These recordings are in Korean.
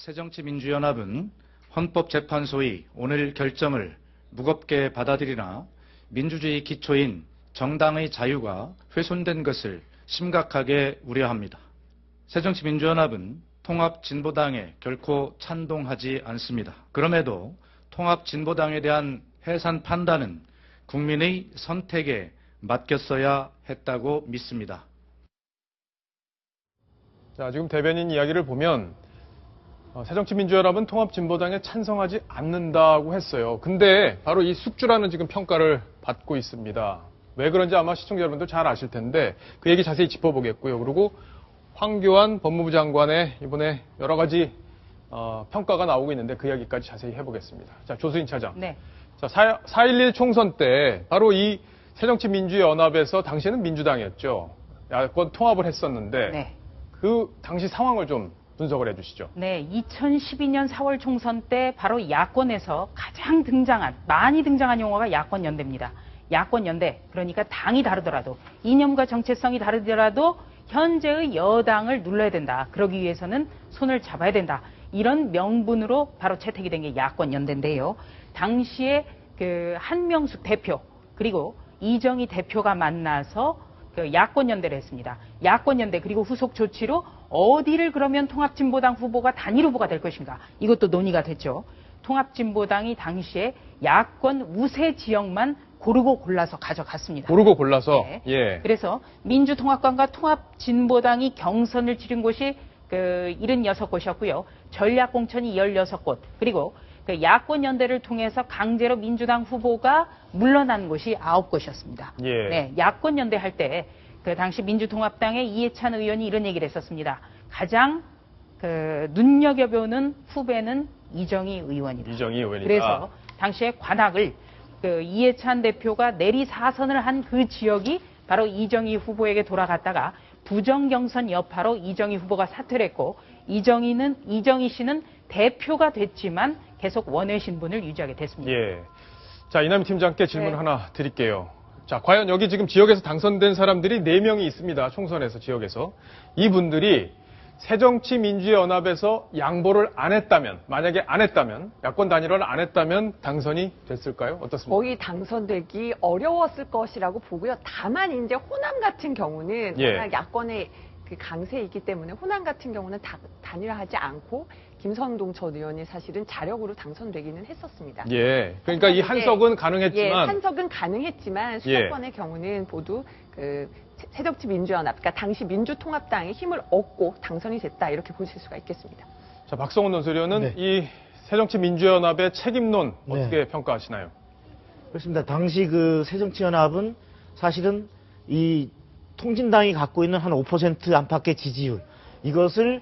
새정치민주연합은 헌법재판소의 오늘 결정을 무겁게 받아들이나 민주주의 기초인 정당의 자유가 훼손된 것을 심각하게 우려합니다. 새정치민주연합은 통합진보당에 결코 찬동하지 않습니다. 그럼에도 통합진보당에 대한 해산 판단은 국민의 선택에 맡겼어야 했다고 믿습니다. 자, 지금 대변인 이야기를 보면 새정치민주연합은 통합진보당에 찬성하지 않는다고 했어요. 근데 바로 이 숙주라는 지금 평가를 받고 있습니다. 왜 그런지 아마 시청자 여러분들 잘 아실 텐데 그 얘기 자세히 짚어보겠고요. 그리고 황교안 법무부 장관의 이번에 여러 가지 평가가 나오고 있는데 그 이야기까지 자세히 해보겠습니다. 자, 조수진 차장. 네. 자, 4.11 총선 때 바로 이 새정치민주연합에서 당시에는 민주당이었죠. 야권 통합을 했었는데 네. 그 당시 상황을 좀 분석을 해주시죠. 네, 2012년 4월 총선 때 바로 야권에서 가장 많이 등장한 용어가 야권연대입니다. 야권연대, 그러니까 당이 다르더라도, 이념과 정체성이 다르더라도 현재의 여당을 눌러야 된다. 그러기 위해서는 손을 잡아야 된다. 이런 명분으로 바로 채택이 된 게 야권연대인데요. 당시에 그 한명숙 대표 그리고 이정희 대표가 만나서 그 야권연대를 했습니다. 야권연대 그리고 후속 조치로 어디를 그러면 통합진보당 후보가 단일 후보가 될 것인가. 이것도 논의가 됐죠. 통합진보당이 당시에 야권 우세 지역만 고르고 골라서 가져갔습니다. 고르고 골라서? 네. 예. 그래서 민주통합당과 통합진보당이 경선을 치른 곳이 그 76곳이었고요. 전략공천이 16곳. 그리고 그 야권연대를 통해서 강제로 민주당 후보가 물러난 곳이 9곳이었습니다. 예. 네, 야권연대 할 때 그 당시 민주통합당의 이해찬 의원이 이런 얘기를 했었습니다. 가장 그 눈여겨보는 후배는 이정희 의원이다. 이정희 의원이다. 그래서 당시에 관악을 그 이해찬 대표가 내리 사선을 한 그 지역이 바로 이정희 후보에게 돌아갔다가 부정경선 여파로 이정희 후보가 사퇴를 했고 이정희 씨는 대표가 됐지만 계속 원외 신분을 유지하게 됐습니다. 예. 자, 이남희 팀장께 질문 네. 하나 드릴게요. 자, 과연 여기 지금 지역에서 당선된 사람들이 4명이 있습니다. 총선에서 지역에서. 이분들이 새정치민주연합에서 양보를 안 했다면, 만약에 안 했다면, 야권 단일화를 안 했다면 당선이 됐을까요? 어떻습니까? 거의 당선되기 어려웠을 것이라고 보고요. 다만 이제 호남 같은 경우는 예. 워낙 야권의 그 강세이기 때문에 호남 같은 경우는 단일화하지 않고 김선동 전 의원이 사실은 자력으로 당선되기는 했었습니다. 예. 그러니까 이 한석은 예, 가능했지만. 한석은 가능했지만 수도권의 경우는 모두 그 새정치민주연합, 그러니까 당시 민주통합당의 힘을 얻고 당선이 됐다 이렇게 보실 수가 있겠습니다. 자, 박성훈 논설위원은 네. 이 새정치민주연합의 책임론 네. 어떻게 평가하시나요? 그렇습니다. 당시 그 새정치연합은 사실은 이 통진당이 갖고 있는 한 5% 안팎의 지지율 이것을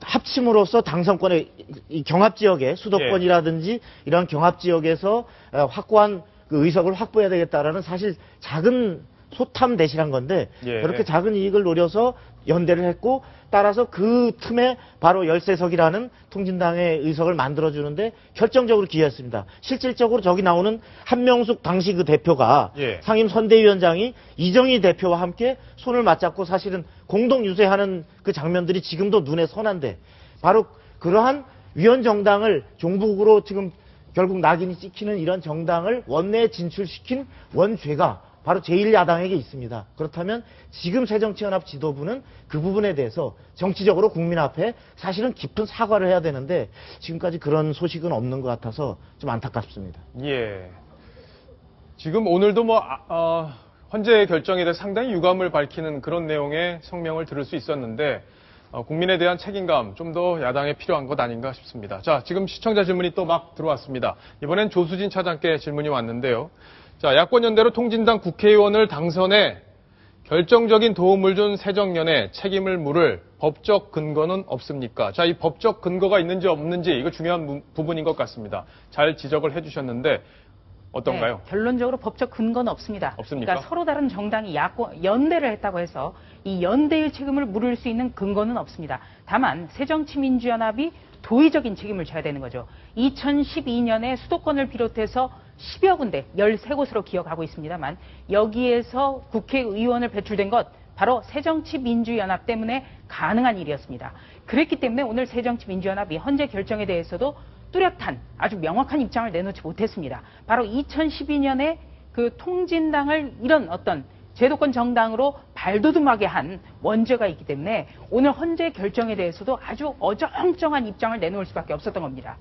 합침으로써 당선권의 이 경합 지역에 수도권이라든지 이런 경합 지역에서 확고한 그 의석을 확보해야 되겠다라는 사실 작은 소탐 대실한 건데 예. 그렇게 작은 이익을 노려서 연대를 했고 따라서 그 틈에 바로 13석이라는 통진당의 의석을 만들어주는데 결정적으로 기여했습니다. 실질적으로 저기 나오는 한명숙 당시 그 대표가 예. 상임선대위원장이 이정희 대표와 함께 손을 맞잡고 사실은 공동 유세하는 그 장면들이 지금도 눈에 선한데 바로 그러한 위원 정당을 종북으로 지금 결국 낙인이 찍히는 이런 정당을 원내에 진출시킨 원죄가 바로 제1야당에게 있습니다. 그렇다면 지금 새정치연합 지도부는 그 부분에 대해서 정치적으로 국민 앞에 사실은 깊은 사과를 해야 되는데 지금까지 그런 소식은 없는 것 같아서 좀 안타깝습니다. 예. 지금 오늘도 헌재 결정에 대해 상당히 유감을 밝히는 그런 내용의 성명을 들을 수 있었는데 국민에 대한 책임감 좀 더 야당에 필요한 것 아닌가 싶습니다. 자, 지금 시청자 질문이 또 막 들어왔습니다. 이번엔 조수진 차장께 질문이 왔는데요. 자, 야권연대로 통진당 국회의원을 당선해 결정적인 도움을 준 새정연에 책임을 물을 법적 근거는 없습니까? 자, 이 법적 근거가 있는지 없는지 이거 중요한 부분인 것 같습니다. 잘 지적을 해주셨는데 어떤가요? 네, 결론적으로 법적 근거는 없습니다. 없습니까? 그러니까 서로 다른 정당이 연대를 했다고 해서 이 연대의 책임을 물을 수 있는 근거는 없습니다. 다만 새정치민주연합이 도의적인 책임을 져야 되는 거죠. 2012년에 수도권을 비롯해서 10여 군데, 13곳으로 기억하고 있습니다만 여기에서 국회의원을 배출된 것 바로 새정치민주연합 때문에 가능한 일이었습니다. 그랬기 때문에 오늘 새정치민주연합이 헌재 결정에 대해서도 뚜렷한 아주 명확한 입장을 내놓지 못했습니다. 바로 2012년에 그 통진당을 이런 어떤 제도권 정당으로 발돋움하게 한 원죄가 있기 때문에 오늘 헌재 결정에 대해서도 아주 어정쩡한 입장을 내놓을 수밖에 없었던 겁니다.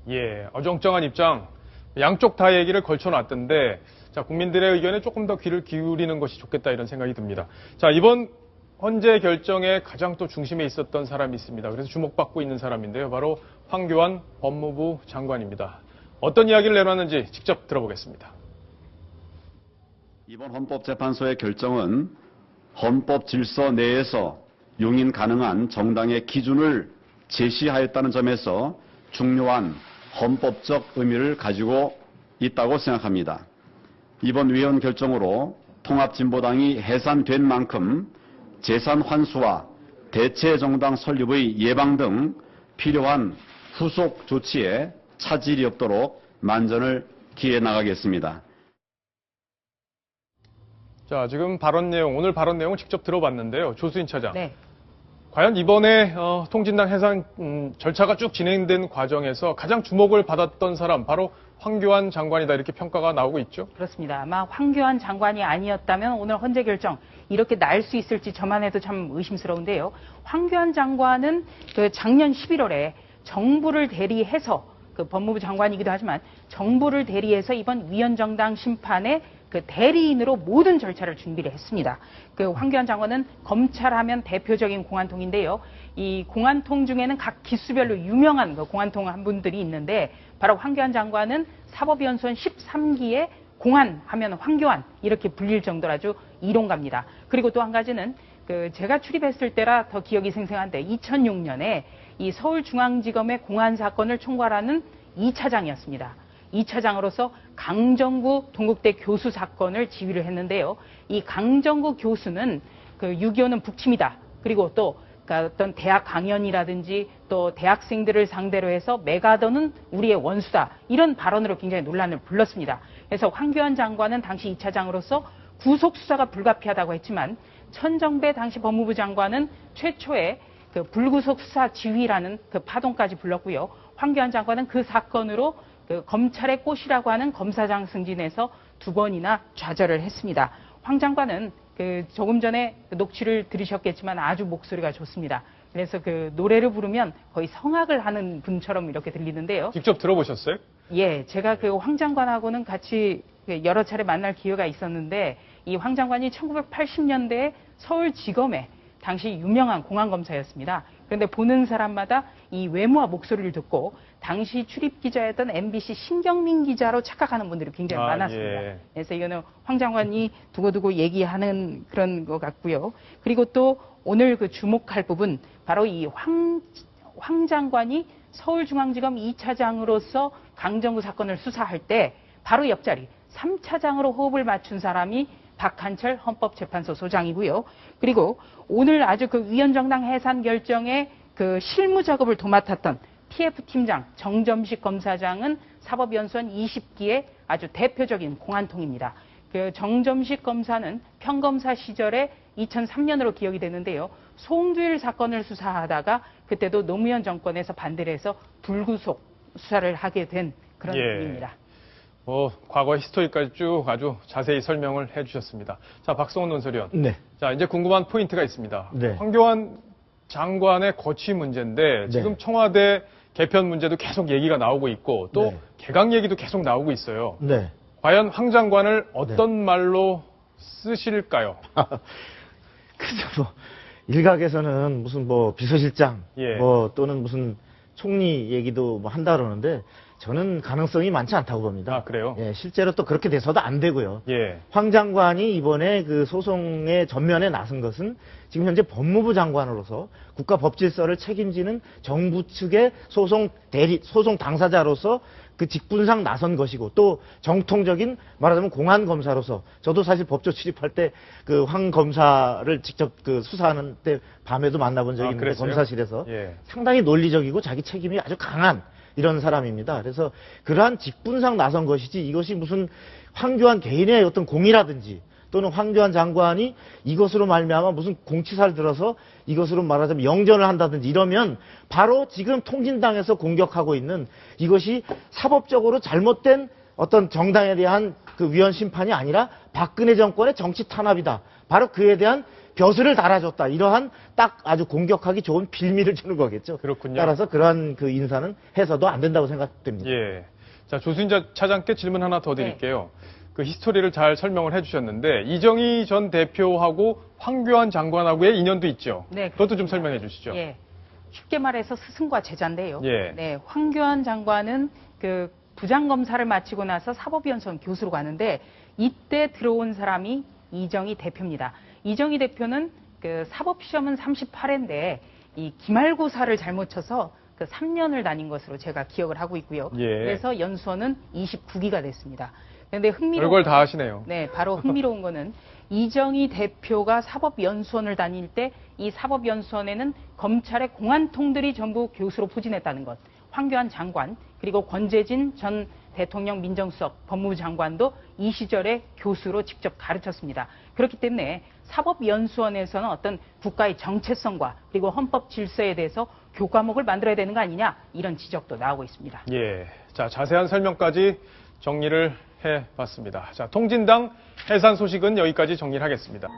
예, 어정쩡한 입장. 양쪽 다 얘기를 걸쳐놨던데, 자, 국민들의 의견에 조금 더 귀를 기울이는 것이 좋겠다 이런 생각이 듭니다. 자, 이번 헌재 결정에 가장 또 중심에 있었던 사람이 있습니다. 그래서 주목받고 있는 사람인데요. 바로 황교안 법무부 장관입니다. 어떤 이야기를 내놨는지 직접 들어보겠습니다. 이번 헌법재판소의 결정은 헌법 질서 내에서 용인 가능한 정당의 기준을 제시하였다는 점에서 중요한 헌법적 의미를 가지고 있다고 생각합니다. 이번 위원 결정으로 통합진보당이 해산된 만큼 재산 환수와 대체 정당 설립의 예방 등 필요한 후속 조치에 차질이 없도록 만전을 기해 나가겠습니다. 자, 지금 발언 내용, 오늘 발언 내용을 직접 들어봤는데요. 조수인 차장. 네. 과연 이번에 통진당 해산 절차가 쭉 진행된 과정에서 가장 주목을 받았던 사람, 바로 황교안 장관이다 이렇게 평가가 나오고 있죠. 그렇습니다. 아마 황교안 장관이 아니었다면 오늘 헌재 결정 이렇게 날 수 있을지 저만 해도 참 의심스러운데요. 황교안 장관은 그 작년 11월에 정부를 대리해서 그 법무부 장관이기도 하지만 정부를 대리해서 이번 위헌정당 심판에 그 대리인으로 모든 절차를 준비를 했습니다. 그 황교안 장관은 검찰하면 대표적인 공안통인데요. 이 공안통 중에는 각 기수별로 유명한 그 공안통 한 분들이 있는데 바로 황교안 장관은 사법연수원 13기에 공안하면 황교안 이렇게 불릴 정도로 아주 이론가입니다. 그리고 또 한 가지는 그 제가 출입했을 때라 더 기억이 생생한데 2006년에 이 서울중앙지검의 공안 사건을 총괄하는 2차장이었습니다. 2차장으로서 강정구 동국대 교수 사건을 지휘를 했는데요. 이 강정구 교수는 그 6.25는 북침이다. 그리고 또 어떤 대학 강연이라든지 또 대학생들을 상대로 해서 메가더는 우리의 원수다. 이런 발언으로 굉장히 논란을 불렀습니다. 그래서 황교안 장관은 당시 2차장으로서 구속 수사가 불가피하다고 했지만 천정배 당시 법무부 장관은 최초의 그 불구속 수사 지휘라는 그 파동까지 불렀고요. 황교안 장관은 그 사건으로 그 검찰의 꽃이라고 하는 검사장 승진에서 2번이나 좌절을 했습니다. 황 장관은 그 조금 전에 그 녹취를 들으셨겠지만 아주 목소리가 좋습니다. 그래서 그 노래를 부르면 거의 성악을 하는 분처럼 이렇게 들리는데요. 직접 들어보셨어요? 예, 제가 그 황 장관하고는 같이 여러 차례 만날 기회가 있었는데 이 황 장관이 1980년대에 서울지검에 당시 유명한 공안검사였습니다. 그런데 보는 사람마다 이 외모와 목소리를 듣고 당시 출입기자였던 MBC 신경민 기자로 착각하는 분들이 굉장히 많았습니다. 예. 그래서 이거는 황 장관이 두고두고 얘기하는 그런 것 같고요. 그리고 또 오늘 그 주목할 부분 바로 이 황 장관이 서울중앙지검 2차장으로서 강정구 사건을 수사할 때 바로 옆자리 3차장으로 호흡을 맞춘 사람이 박한철 헌법재판소 소장이고요. 그리고 오늘 아주 그 위헌정당 해산 결정에 그 실무 작업을 도맡았던 TF팀장 정점식 검사장은 사법연수원 20기의 아주 대표적인 공안통입니다. 그 정점식 검사는 평검사 시절에 2003년으로 기억이 되는데요. 송두일 사건을 수사하다가 그때도 노무현 정권에서 반대를 해서 불구속 수사를 하게 된 그런 분입니다. 과거 히스토리까지 쭉 아주 자세히 설명을 해주셨습니다. 자, 박성훈 논설위원. 네. 자, 이제 궁금한 포인트가 있습니다. 네. 황교안 장관의 거취 문제인데 지금 네. 청와대 개편 문제도 계속 얘기가 나오고 있고 또 네. 개각 얘기도 계속 나오고 있어요. 네. 과연 황 장관을 어떤 말로 쓰실까요? 그죠, 뭐, 일각에서는 무슨 뭐 비서실장, 예. 뭐 또는 무슨 총리 얘기도 뭐 한다 그러는데 저는 가능성이 많지 않다고 봅니다. 아, 그래요? 예, 실제로 또 그렇게 돼서도 안 되고요. 예. 황 장관이 이번에 그 소송의 전면에 나선 것은 지금 현재 법무부 장관으로서 국가법질서를 책임지는 정부 측의 소송 당사자로서 그 직분상 나선 것이고 또 정통적인 말하자면 공안검사로서 저도 사실 법조 출입할 때 그 황 검사를 직접 그 수사하는 때 밤에도 만나본 적이 있는데 그랬어요? 검사실에서 예. 상당히 논리적이고 자기 책임이 아주 강한 이런 사람입니다. 그래서 그러한 직분상 나선 것이지 이것이 무슨 황교안 개인의 어떤 공이라든지 또는 황교안 장관이 이것으로 말미암아 무슨 공치사를 들어서 이것으로 말하자면 영전을 한다든지 이러면 바로 지금 통진당에서 공격하고 있는 이것이 사법적으로 잘못된 어떤 정당에 대한 그 위헌 심판이 아니라 박근혜 정권의 정치 탄압이다. 바로 그에 대한 벼슬을 달아줬다. 이러한 딱 아주 공격하기 좋은 빌미를 주는 거겠죠. 그렇군요. 따라서 그러한 그 인사는 해서도 안 된다고 생각됩니다. 예. 자, 조수진 차장께 질문 하나 더 드릴게요. 그 히스토리를 잘 설명을 해주셨는데 이정희 전 대표하고 황교안 장관하고의 인연도 있죠. 네, 그것도 좀 설명해 주시죠. 예. 쉽게 말해서 스승과 제자인데요. 예. 네, 황교안 장관은 그 부장검사를 마치고 나서 사법위원선 교수로 가는데 이때 들어온 사람이 이정희 대표입니다. 이정희 대표는 그 사법시험은 38회인데 이 기말고사를 잘못 쳐서 그 3년을 다닌 것으로 제가 기억을 하고 있고요. 예. 그래서 연수원은 29기가 됐습니다. 그런데 흥미로운 별걸 다 하시네요. 네, 바로 흥미로운 거는 이정희 대표가 사법연수원을 다닐 때 이 사법연수원에는 검찰의 공안통들이 전부 교수로 포진했다는 것. 황교안 장관 그리고 권재진 전 대통령 민정수석 법무부 장관도 이 시절에 교수로 직접 가르쳤습니다. 그렇기 때문에 사법연수원에서는 어떤 국가의 정체성과 그리고 헌법 질서에 대해서 교과목을 만들어야 되는 거 아니냐 이런 지적도 나오고 있습니다. 예. 자, 자세한 설명까지 정리를 해봤습니다. 자, 통진당 해산 소식은 여기까지 정리를 하겠습니다.